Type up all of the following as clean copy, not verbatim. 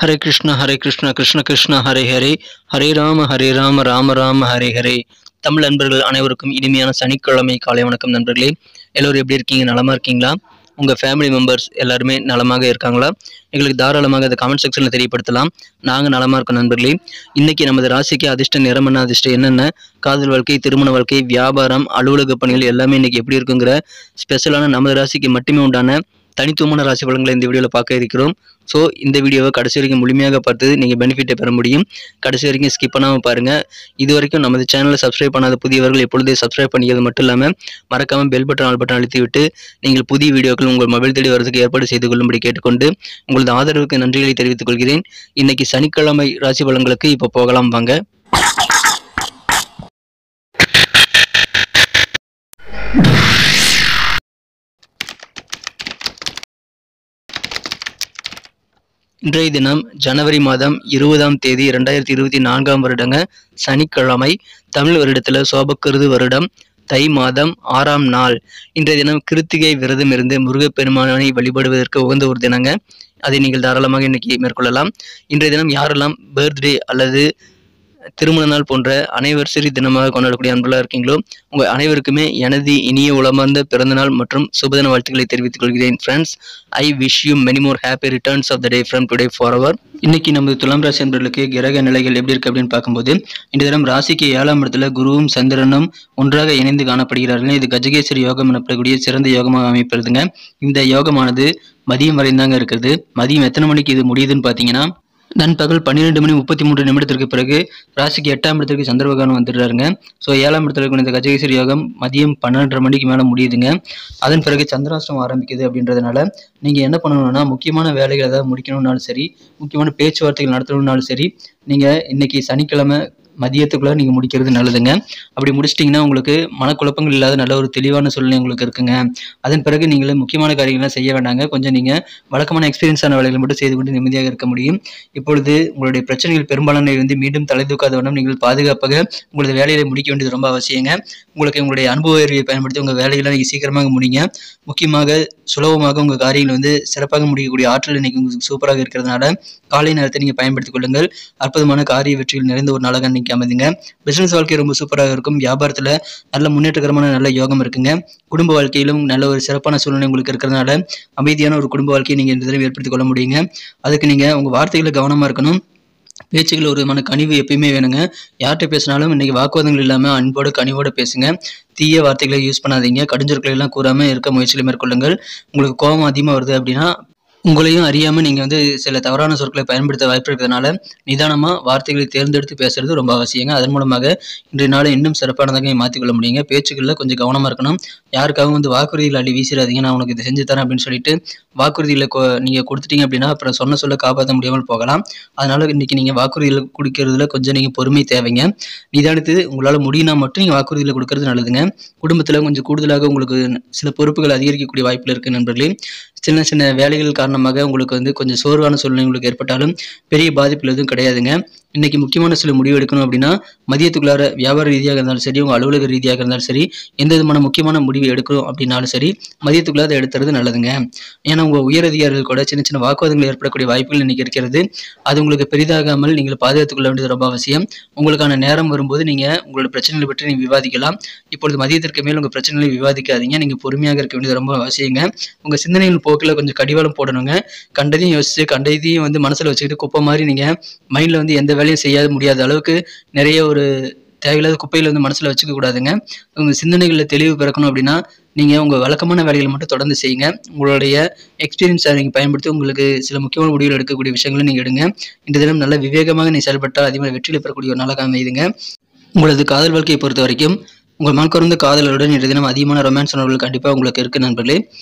ஹரே கிருஷ்ணா கிருஷ்ண கிருஷ்ணா ஹரே ஹரே, ஹரே ராம ராம ராம ஹரே ஹரே. தமிழ் நண்பர்கள் அனைவருக்கும் இனிமையான சனிக்கிழமை காலை வணக்கம் நண்பர்களே. எல்லோரும் எப்படி இருக்கீங்க? நலமா இருக்கீங்களா? உங்கள் ஃபேமிலி மெம்பர்ஸ் எல்லாருமே நலமாக இருக்காங்களா? எங்களுக்கு தாராளமாக அதை கமெண்ட் செக்ஷனில் தெரியப்படுத்தலாம். நாங்கள் நலமாக இருக்கோம் நண்பர்களே. இன்றைக்கி நமது ராசிக்கு அதிர்ஷ்ட நிறமன்ன அதிர்ஷ்டம் என்னென்ன, காதல் வாழ்க்கை, திருமண வாழ்க்கை, வியாபாரம், அலுவலக பணிகள் எல்லாமே இன்றைக்கி எப்படி இருக்குங்கிற ஸ்பெஷலான நமது ராசிக்கு மட்டுமே உண்டான தனித்துவமான ராசி பலன்களை இந்த வீடியோவில் பார்க்க இருக்கிறோம். ஸோ இந்த வீடியோவை கடைசி வரைக்கும் முழுமையாக பார்த்து நீங்கள் பெனிஃபிட்டை பெற முடியும். கடைசி வரைக்கும் ஸ்கிப் பண்ணாமல் பாருங்கள். இது வரைக்கும் நமது சேனலை சப்ஸ்கிரைப் பண்ணாத புதியவர்கள் எப்பொழுதே சப்ஸ்கிரைப் பண்ணிக்கிறது மட்டும் இல்லாமல் மறக்காமல் பெல் பட்டன் ஆல் பட்டன் அழுத்தி விட்டு நீங்கள் புதிய வீடியோக்கள் உங்கள் மொபைல் தேடி வரதுக்கு ஏற்பாடு செய்து கொள்ளும்படி கேட்டுக்கொண்டு உங்களது ஆதரவுக்கு நன்றிகளை தெரிவித்துக் கொள்கிறேன். இன்னைக்கு சனிக்கிழமை ராசி பலன்களுக்கு இப்போ போகலாம் வாங்க. இன்றைய தினம் ஜனவரி மாதம் 20ஆம் தேதி 2024 வருடங்க சனிக்கிழமை. தமிழ் வருடத்தில் சோபக்கிருது வருடம் தை மாதம் 6ஆம் நாள். இன்றைய தினம் கிருத்திகை விரதம் இருந்து முருகப்பெருமானை வழிபடுவதற்கு உகந்த ஒரு தினங்க. அதை நீங்கள் தாராளமாக இன்னைக்கு மேற்கொள்ளலாம். இன்றைய தினம் யாரெல்லாம் பர்த்டே அல்லது திருமண நாள் போன்ற அனைவர்சரி தினமாக கொண்டாடக்கூடிய அன்பர்களாக இருக்கீங்களோ உங்கள் அனைவருக்குமே எனது இனிய உளமார்ந்த பிறந்தநாள் மற்றும் சுபதின வாழ்த்துக்களை தெரிவித்துக் கொள்கிறேன். Friends, I wish you many more happy returns of the day from today for our. இன்னைக்கு நமது துலாம் ராசி அன்பர்களுக்கு கிரக நிலைகள் எப்படி இருக்கு அப்படின்னு பார்க்கும்போது, இந்த தினம் ராசிக்கு 7ஆம் இடத்துல குருவும் சந்திரனும் ஒன்றாக இணைந்து காணப்படுகிறார்கள். இது கஜகேசரி யோகம் எனப்படக்கூடிய சிறந்த யோகமாக அமைப்பிருதுங்க. இந்த யோகமானது மதியம் வரைந்தாங்க இருக்கிறது. மதியம் எத்தனை மணிக்கு இது முடியுதுன்னு பார்த்தீங்கன்னா நண்பகல் 12:33 பிறகு ராசிக்கு 8ஆம் இடத்திற்கு சந்திர பகவான் வந்துடுறாருங்க. ஸோ 7ஆம் இடத்துல இருக்கிற இந்த கஜகேசரி யோகம் மதியம் 12:30 மணிக்கு மேலே முடியுதுங்க. அதன் பிறகு சந்திராஷ்டமம் ஆரம்பிக்குது. அப்படின்றதுனால நீங்கள் என்ன பண்ணணும்னா, முக்கியமான வேலைகள் ஏதாவது முடிக்கணும்னாலும் சரி, முக்கியமான பேச்சுவார்த்தைகள் நடத்தணும்னாலும் சரி, நீங்கள் இன்னைக்கு சனிக்கிழமை மதியத்துக்குள்ளே நீங்கள் முடிக்கிறது நல்லதுங்க. அப்படி முடிச்சிட்டிங்கன்னா உங்களுக்கு மனக்குழப்பங்கள் இல்லாத நல்ல ஒரு தெளிவான சூழ்நிலை உங்களுக்கு இருக்குங்க. அதன் பிறகு நீங்கள் முக்கியமான காரியங்கள்லாம் செய்ய வேண்டாங்க. கொஞ்சம் நீங்கள் வழக்கமான எக்ஸ்பீரியன்ஸான வேலைகளை மட்டும் செய்து கொண்டு நிம்மதியாக இருக்க முடியும். இப்பொழுது உங்களுடைய பிரச்சனைகள் பெரும்பாலான மீண்டும் தலை தூக்காத வண்ணம் நீங்கள் பாதுகாப்பாக உங்களது வேலையை முடிக்க வேண்டியது ரொம்ப அவசியங்க. உங்களுக்கு உங்களுடைய அனுபவ அறிவை பயன்படுத்தி உங்கள் வேலைகளை நீங்கள் சீக்கிரமாக முடிங்க. முக்கியமாக சுலபமாக உங்கள் காரியங்கள் சிறப்பாக முடிக்கக்கூடிய ஆற்றல் இன்னைக்கு உங்களுக்கு சூப்பராக இருக்கிறதுனால காலை நேரத்தை நீங்கள் பயன்படுத்திக் கொள்ளுங்கள். அற்புதமான காரிய வெற்றிகள் நிறைந்த ஒரு நாளாக இன்னைக்கு அமைதுங்க. பிசினஸ் வாழ்க்கை ரொம்ப சூப்பராக இருக்கும். வியாபாரத்தில் நல்ல முன்னேற்றகரமான நல்ல யோகம் இருக்குங்க. குடும்ப வாழ்க்கையிலும் நல்ல ஒரு சிறப்பான சூழ்நிலை உங்களுக்கு இருக்கிறதுனால அமைதியான ஒரு குடும்ப வாழ்க்கையை நீங்கள் இந்த தடவை ஏற்படுத்திக் கொள்ள முடியுங்க. அதுக்கு நீங்கள் உங்கள் வார்த்தைகளை கவனமாக இருக்கணும். பேச்சுகள் ஒரு விதமான கனிவு எப்பயுமே வேணுங்க. யார்கிட்ட பேசினாலும் இன்னைக்கு வாக்குவாதங்கள் இல்லாமல் அன்போடு கனிவோடு பேசுங்க. தீய வார்த்தைகளை யூஸ் பண்ணாதீங்க. கடுஞ்சொற்களை எல்லாம் கூறாமல் இருக்க முயற்சிகளை மேற்கொள்ளுங்கள். உங்களுக்கு கோபம் அதிகமாக வருது அப்படின்னா உங்களையும் அறியாமல் நீங்கள் சில தவறான சொற்களை பயன்படுத்த வாய்ப்பு இருக்கிறதுனால நிதானமாக வார்த்தைகளை தேர்ந்தெடுத்து பேசுறது ரொம்ப அவசியங்க. அதன் மூலமாக இன்றைய நாளை இன்னும் சிறப்பானதாக மாற்றிக்கொள்ள முடியுங்க. பேச்சுக்களில் கொஞ்சம் கவனமாக இருக்கணும். யாருக்காகவும் வாக்குறுதிகள் அள்ளி வீசிடாதீங்க. நான் உனக்கு இதை செஞ்சு தரேன் அப்படின்னு சொல்லிட்டு வாக்குறுதிகளை நீங்கள் கொடுத்துட்டீங்க அப்படின்னா அப்புறம் சொல்ல காப்பாற்ற முடியாமல் போகலாம். அதனால இன்னைக்கு நீங்கள் வாக்குறுதிகள் கொடுக்கறதுல கொஞ்சம் நீங்கள் பொறுமை தேவைங்க. நிதானித்து உங்களால் முடியினா மட்டும் நீங்கள் வாக்குறுதிகளை கொடுக்கறது நல்லதுங்க. குடும்பத்தில் கொஞ்சம் கூடுதலாக உங்களுக்கு சில பொறுப்புகள் அதிகரிக்கக்கூடிய வாய்ப்பில் இருக்குது நண்பர்களே. சின்ன சின்ன வேலைகள் காரணமாக உங்களுக்கு கொஞ்சம் சோர்வான சூழ்நிலை உங்களுக்கு ஏற்பட்டாலும் பெரிய பாதிப்புகள் எதுவும் கிடையாதுங்க. இன்னைக்கு முக்கியமான சில முடிவு எடுக்கணும் அப்படின்னா மதியத்துக்குள்ளார வியாபார ரீதியாக இருந்தாலும் சரி, உங்கள் அலுவலக ரீதியாக இருந்தாலும் சரி, எந்த விதமான முக்கியமான முடிவு எடுக்கணும் அப்படின்னாலும் சரி மதியத்துக்குள்ளார எடுத்துறது நல்லதுங்க. ஏன்னா உங்கள் உயர் அதிகாரிகள் கூட சின்ன சின்ன வாக்குவாதங்கள் ஏற்படக்கூடிய வாய்ப்புகள் இன்னைக்கு இருக்கிறது. அது உங்களுக்கு பெரிதாகாமல் நீங்கள் பாதுகாத்துக்கொள்ள வேண்டியது ரொம்ப அவசியம். உங்களுக்கான நேரம் வரும்போது நீங்கள் உங்களோட பிரச்சனைகளை பற்றி நீங்கள் விவாதிக்கலாம். இப்பொழுது மதியத்திற்கு மேல் உங்கள் பிரச்சனைகளை விவாதிக்காதீங்க. நீங்கள் பொறுமையாக இருக்க வேண்டியது ரொம்ப அவசியங்க. உங்கள் சிந்தனைகள் போக்கில் கொஞ்சம் கடிவாளம் போடணுங்க. கண்டதையும் யோசிச்சு கண்டதையும் மனசில் வச்சுக்கிட்டு குப்பை மாதிரி நீங்கள் மைண்டில் எந்த வேலையும் செய்ய முடியாத அளவுக்கு நிறைய ஒரு தேவையில்லாத குப்பையில் மனசில் வச்சுக்க கூடாதுங்க. உங்கள் சிந்தனைகளில் தெளிவு பிறக்கணும் அப்படின்னா நீங்கள் உங்கள் வழக்கமான வேலைகளை மட்டும் தொடர்ந்து செய்யுங்க. உங்களுடைய எக்ஸ்பீரியன்ஸை நீங்கள் பயன்படுத்தி உங்களுக்கு சில முக்கியமான முடிவுகள் எடுக்கக்கூடிய விஷயங்களை நீங்கள் எடுங்க. இந்த தினம் நல்ல விவேகமாக நீ செயல்பட்டால் அதிகமாக வெற்றியில் பெறக்கூடிய ஒரு நாளாக அமைதுங்க. உங்களது காதல் வாழ்க்கையை பொறுத்த வரைக்கும் உங்கள் மனக்கொருந்த காதலருடன் இன்றைய தினம் அதிகமான ரொமான்ஸ் உணர்வுகள் கண்டிப்பாக உங்களுக்கு இருக்குது நண்பர்களே.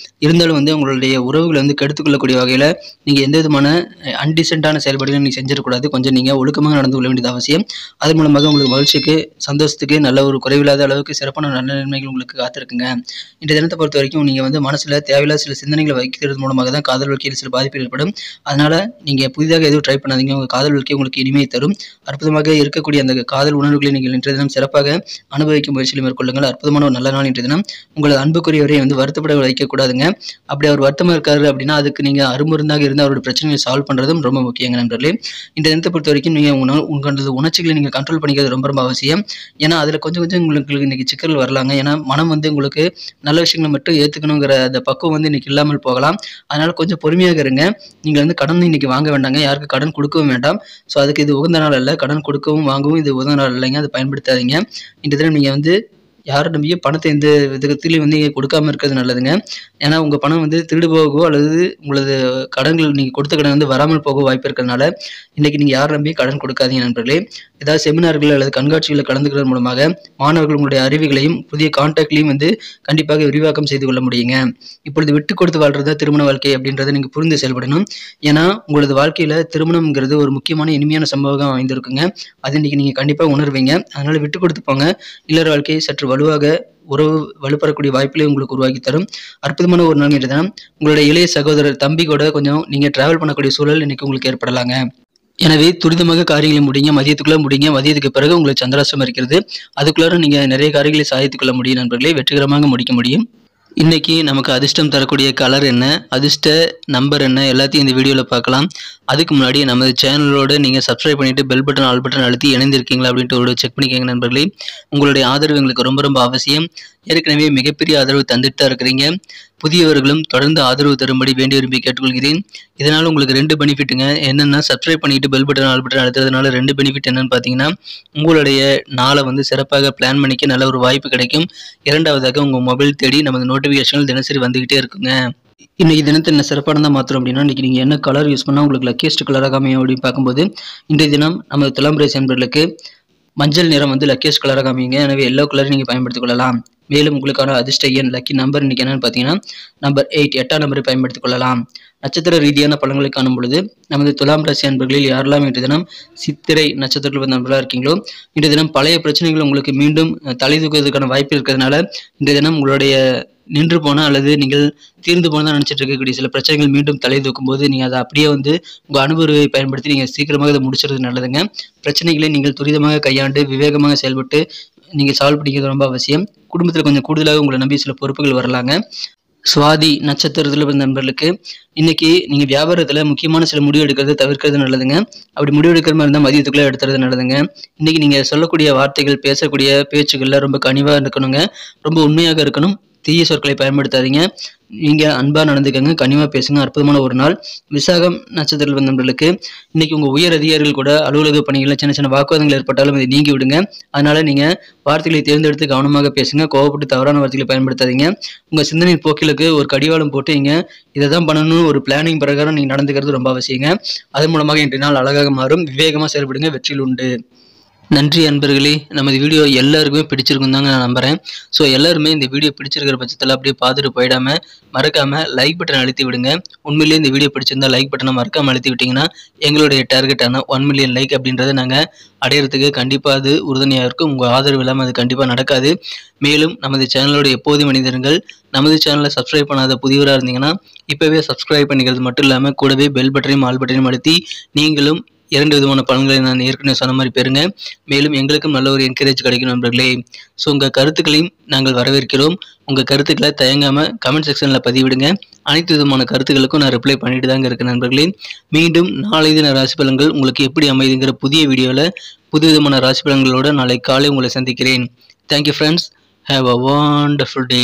இருந்தாலும் உங்களுடைய உறவுகளை கெடுத்துக்கொள்ளக்கூடிய வகையில் நீங்கள் எந்த விதமான அன்டிசென்ட்டான செயல்பாடுகளும் நீங்கள் செஞ்சிடக்கூடாது. கொஞ்சம் நீங்கள் ஒழுக்கமாக நடந்து கொள்ள வேண்டியது அவசியம். அதன் மூலமாக உங்களுக்கு மகிழ்ச்சிக்கு சந்தோஷத்துக்கு நல்ல ஒரு குறைவில்லாத அளவுக்கு சிறப்பான நல்ல நன்மைகள் உங்களுக்கு காத்திருக்குங்க. இன்றைய தினத்தை பொறுத்த வரைக்கும் நீங்கள் மனசில் தேவையில்லாத சில சிந்தனைகளை வைக்கிறது மூலமாக தான் காதல் வாழ்க்கையில் சில பாதிப்புகள் ஏற்படும். அதனால் நீங்கள் புதிதாக எதுவும் ட்ரை பண்ணாதீங்க. உங்கள் காதல் வாழ்க்கை உங்களுக்கு இனிமை தரும். அற்புதமாக இருக்கக்கூடிய அந்த காதல் உணர்வுகளை நீங்கள் இன்றைய தினம் சிறப்பாக அனுபவிக்கும் முயற்சியில் முயற்சிகளை மேற்கொள்ளுங்கள். அற்புதமான ஒரு நல்ல நாள் இன்றைய தினம். உங்களது அன்புக்குரியவரை வந்து வருத்தப்பட வைக்கக்கூடாதுங்க. அப்படி அவர் வருத்தமாக இருக்காரு அப்படின்னா அதுக்கு நீங்கள் அருமருந்தாக இருந்து அவரோட பிரச்சனையை சால்வ் பண்ணுறதும் ரொம்ப முக்கியங்க நண்பர்களே. இந்த தினத்தை பொறுத்த வரைக்கும் நீங்கள் உங்களது உணர்ச்சிகளை நீங்கள் கண்ட்ரோல் பண்ணிக்கிறது ரொம்ப ரொம்ப அவசியம். ஏன்னா அதில் கொஞ்சம் கொஞ்சம் உங்களுக்கு இன்னைக்கு சிக்கல் வரலாங்க. ஏன்னா மனம் வந்து உங்களுக்கு நல்ல விஷயங்களை மட்டும் ஏற்றுக்கணுங்கிற அந்த பக்குவம் வந்து இன்னைக்கு இல்லாமல் போகலாம். அதனால் கொஞ்சம் பொறுமையாக இருங்க. நீங்கள் வந்து கடன் இன்னைக்கு வாங்க வேண்டாங்க, யாருக்கு கடன் கொடுக்கவும் வேண்டாம். ஸோ அதுக்கு இது உகந்த நாள் அல்ல. கடன் கொடுக்கவும் வாங்கவும் இது உகந்த நாள் இல்லைங்க. அதை பயன்படுத்தாதீங்க. இந்த தினம் நீங்கள் வந்து யாரை நம்பியும் பணத்தை எந்த விதத்திலையும் வந்து நீங்கள் கொடுக்காம இருக்கிறது நல்லதுங்க. ஏன்னா உங்கள் பணம் வந்து திருடு போகவோ அல்லது உங்களது கடன்கள் நீங்கள் கொடுத்த கடன் வந்து வராமல் போக வாய்ப்பு இருக்கிறதுனால இன்றைக்கி நீங்கள் யாரை நம்பியும் கடன் கொடுக்காதீங்க நண்பர்களே. ஏதாவது செமினார்கள் அல்லது கண்காட்சிகளில் கலந்துக்கிறது மூலமாக மாணவர்கள் உங்களுடைய அறிவுகளையும் புதிய கான்டாக்ட்லையும் வந்து கண்டிப்பாக விரிவாக்கம் செய்து கொள்ள முடியுங்க. இப்பொழுது விட்டு கொடுத்து வாழ்றதா திருமண வாழ்க்கை அப்படின்றத நீங்கள் புரிந்து செயல்படணும். ஏன்னா உங்களது வாழ்க்கையில் திருமணம்ங்கிறது ஒரு முக்கியமான இனிமையான சம்பவம் அமைந்திருக்குங்க. அது இன்றைக்கி நீங்கள் கண்டிப்பாக உணர்வீங்க. அதனால் விட்டு கொடுத்து போங்க. இல்லற வாழ்க்கையை சற்று வலுவாக உறவு வலுப்பெறக்கூடிய வாய்ப்புகளை உங்களுக்கு உருவாக்கி தரும் அற்புதமான ஒரு நாள் தினம். உங்களுடைய இளைய சகோதரர் தம்பி கூட கொஞ்சம் நீங்கள் டிராவல் பண்ணக்கூடிய சூழல் இன்னைக்கு உங்களுக்கு ஏற்படலாங்க. எனவே துரிதமாக காரியங்களை முடிங்க. மதியத்துக்குள்ளே முடிங்க. மதியத்துக்கு பிறகு உங்களுக்கு சந்திராஷ்டமம் இருக்கிறது. அதுக்குள்ளார நீங்கள் நிறைய காரியங்களை சாதித்துக் கொள்ள முடியும் நண்பர்களே. வெற்றிகரமாக முடிக்க முடியும். இன்றைக்கி நமக்கு அதிர்ஷ்டம் தரக்கூடிய கலர் என்ன, அதிர்ஷ்ட நம்பர் என்ன, எல்லாத்தையும் இந்த வீடியோவில் பார்க்கலாம். அதுக்கு முன்னாடி நமது சேனலோடு நீங்கள் சப்ஸ்கிரைப் பண்ணிவிட்டு பெல் பட்டன் ஆல் பட்டன் அழுத்தி இணைந்திருக்கீங்களா அப்படின்ட்டு ஒரு செக் பண்ணிக்கோங்க நண்பர்களே. உங்களுடைய ஆதரவு எங்களுக்கு ரொம்ப ரொம்ப அவசியம். ஏற்கனவே மிகப்பெரிய ஆதரவு தந்துட்டு தான் இருக்கிறீங்க. புதியவர்களும் தொடர்ந்து ஆதரவு தரும்படி வேண்டி விரும்பி கேட்டுக்கொள்கிறேன். இதனால் உங்களுக்கு 2 பெனிஃபிட்டுங்க. என்னென்னா சப்ஸ்கிரைப் பண்ணிவிட்டு பெல் பட்டன் ஆல் பட்டன் அழுத்துறதுனால 2 பெனிஃபிட் என்னென்னு பார்த்தீங்கன்னா உங்களுடைய நாளை வந்து சிறப்பாக பிளான் பண்ணிக்க நல்ல ஒரு வாய்ப்பு கிடைக்கும். இரண்டாவதாக உங்கள் மொபைல் தேடி நமது நோட்டிஃபிகேஷன்கள் தினசரி வந்துக்கிட்டே இருக்குங்க. இன்றைக்கி தினத்தை என்ன சிறப்பானதாக மாத்திரம் அப்படின்னா இன்றைக்கி நீங்கள் என்ன கலர் யூஸ் பண்ணால் உங்களுக்கு லக்கியஸ்ட் கலராக அமையும் அப்படின்னு பார்க்கும்போது இன்றைய தினம் நமது துலாம் ராசி அன்பர்களுக்கு மஞ்சள் நிறம் வந்து லக்கியஸ்ட் கலராக அமையுங்க. எனவே எல்லோ கலர் நீங்கள் பயன்படுத்திக் கொள்ளலாம். மேலும் உங்களுக்கான அதிர்ஷ்ட எண் லக்கி நம்பர் இன்னைக்கு என்னன்னு பார்த்தீங்கன்னா நம்பர் 8 8ஆம் நம்பரை பயன்படுத்திக் கொள்ளலாம். நட்சத்திர ரீதியான பலன்களை காணும் பொழுது நமது துலாம் ராசி அன்பர்களில் யாரெல்லாம் இன்றைய தினம் சித்திரை நட்சத்திரத்தில் வந்த நண்பர்களாக இருக்கீங்களோ இன்றைய தினம் பழைய பிரச்சனைகள் உங்களுக்கு மீண்டும் தலை தூக்குவதற்கான வாய்ப்பு இருக்கிறதுனால இன்றைய தினம் உங்களுடைய நின்று போனால் அல்லது நீங்கள் தீர்ந்து போனால் நினச்சிட்டு இருக்கக்கூடிய சில பிரச்சனைகள் மீண்டும் தலை தூக்கும் போது நீங்கள் அதை அப்படியே வந்து உங்கள் அனுபவத்தை பயன்படுத்தி நீங்கள் சீக்கிரமாக அதை முடிச்சுறது நல்லதுங்க. பிரச்சனைகளை நீங்கள் துரிதமாக கையாண்டு விவேகமாக செயல்பட்டு நீங்கள் சால்வ் பண்ணிக்கிறது ரொம்ப அவசியம். குடும்பத்தில் கொஞ்சம் கூடுதலாக உங்களை நம்பி சில பொறுப்புகள் வரலாங்க. சுவாதி நட்சத்திரத்தில் வந்த நண்பர்களுக்கு இன்னைக்கு நீங்கள் வியாபாரத்தில் முக்கியமான சில முடிவு எடுக்கிறத தவிர்க்கிறது நல்லதுங்க. அப்படி முடிவு எடுக்கிற மாதிரி இருந்தால் மதியத்துக்குள்ளே எடுத்துறது நல்லதுங்க. இன்னைக்கு நீங்கள் சொல்லக்கூடிய வார்த்தைகள் பேசக்கூடிய பேச்சுகளில் ரொம்ப கனிவாக இருக்கணுங்க. ரொம்ப உண்மையாக இருக்கணும். தீய சொற்களை பயன்படுத்தாதீங்க. நீங்கள் அன்பாக நடந்துக்கங்க, கனிவாக பேசுங்க. அற்புதமான ஒரு நாள். விசாகம் நட்சத்திரத்தில் வந்த நண்பர்களுக்கு இன்னைக்கு உங்கள் உயர் அதிகாரிகள் கூட அலுவலக பணிகளில் சின்ன சின்ன வாக்குவாதங்கள் ஏற்பட்டாலும் இதை நீங்கி விடுங்க. அதனால் நீங்கள் வார்த்தைகளை தேர்ந்தெடுத்து கவனமாக பேசுங்க. கோவப்பட்டு தவறான வார்த்தைகளை பயன்படுத்தாதீங்க. உங்கள் சிந்தனை போக்கிலுக்கு ஒரு கடிவாளம் போட்டு நீங்கள் இதை தான் பண்ணணும்னு ஒரு பிளானிங் பிரகாரம் நீங்கள் நடந்துக்கிறது ரொம்ப அவசியங்க. அதன் மூலமாக இன்றைய நாள் அழகாக மாறும். விவேகமாக செயல்படுங்க. வெற்றியில் உண்டு. நன்றி அன்பர்களே. நமது வீடியோ எல்லாருக்குமே பிடிச்சிருக்கும் தாங்க நான் நம்புகிறேன். ஸோ எல்லாருமே இந்த வீடியோ பிடிச்சிருக்கிற பட்சத்தில் அப்படியே பார்த்துட்டு போயிடாமல் மறக்காமல் லைக் பட்டன் அழுத்தி விடுங்க. உண்மையிலேயே இந்த வீடியோ பிடிச்சிருந்தால் லைக் பட்டனை மறக்காமல் அழுத்தி விட்டிங்கன்னா எங்களுடைய டார்கெட்டான 1 மில்லியன் லைக் அப்படின்றத நாங்கள் அடையிறதுக்கு கண்டிப்பாக அது உறுதுணையாக இருக்கும். உங்கள் ஆதரவு இல்லாமல் அது கண்டிப்பாக நடக்காது. மேலும் நமது சேனலோட எப்போதும் மனிதர்கள் நமது சேனலை சப்ஸ்கிரைப் பண்ணாத புதியவராக இருந்தீங்கன்னா இப்போவே சப்ஸ்கிரைப் பண்ணிக்கிறது மட்டும் இல்லாமல் கூடவே பெல் பட்டனையும் ஆல் பட்டனையும் அழுத்தி நீங்களும் 2 விதமான பலன்களை நான் ஏற்கனவே சொன்ன மாதிரி பெறுங்க. மேலும் எங்களுக்கும் நல்ல ஒரு என்கரேஜ் கிடைக்கும் நண்பர்களே. ஸோ உங்கள் கருத்துக்களையும் நாங்கள் வரவேற்கிறோம். உங்கள் கருத்துக்களை தயங்காமல் கமெண்ட் செக்ஷனில் பதிவிடுங்க. அனைத்து விதமான கருத்துக்களுக்கும் நான் ரிப்ளை பண்ணிட்டு தாங்க இருக்கேன் நண்பர்களே. மீண்டும் நாளை தின ராசி பலன்கள் உங்களுக்கு எப்படி அமைதுங்கிற புதிய வீடியோவில் புது விதமான ராசி பலன்களோடு நாளை காலை உங்களை சந்திக்கிறேன். Thank you friends. Have a wonderful day.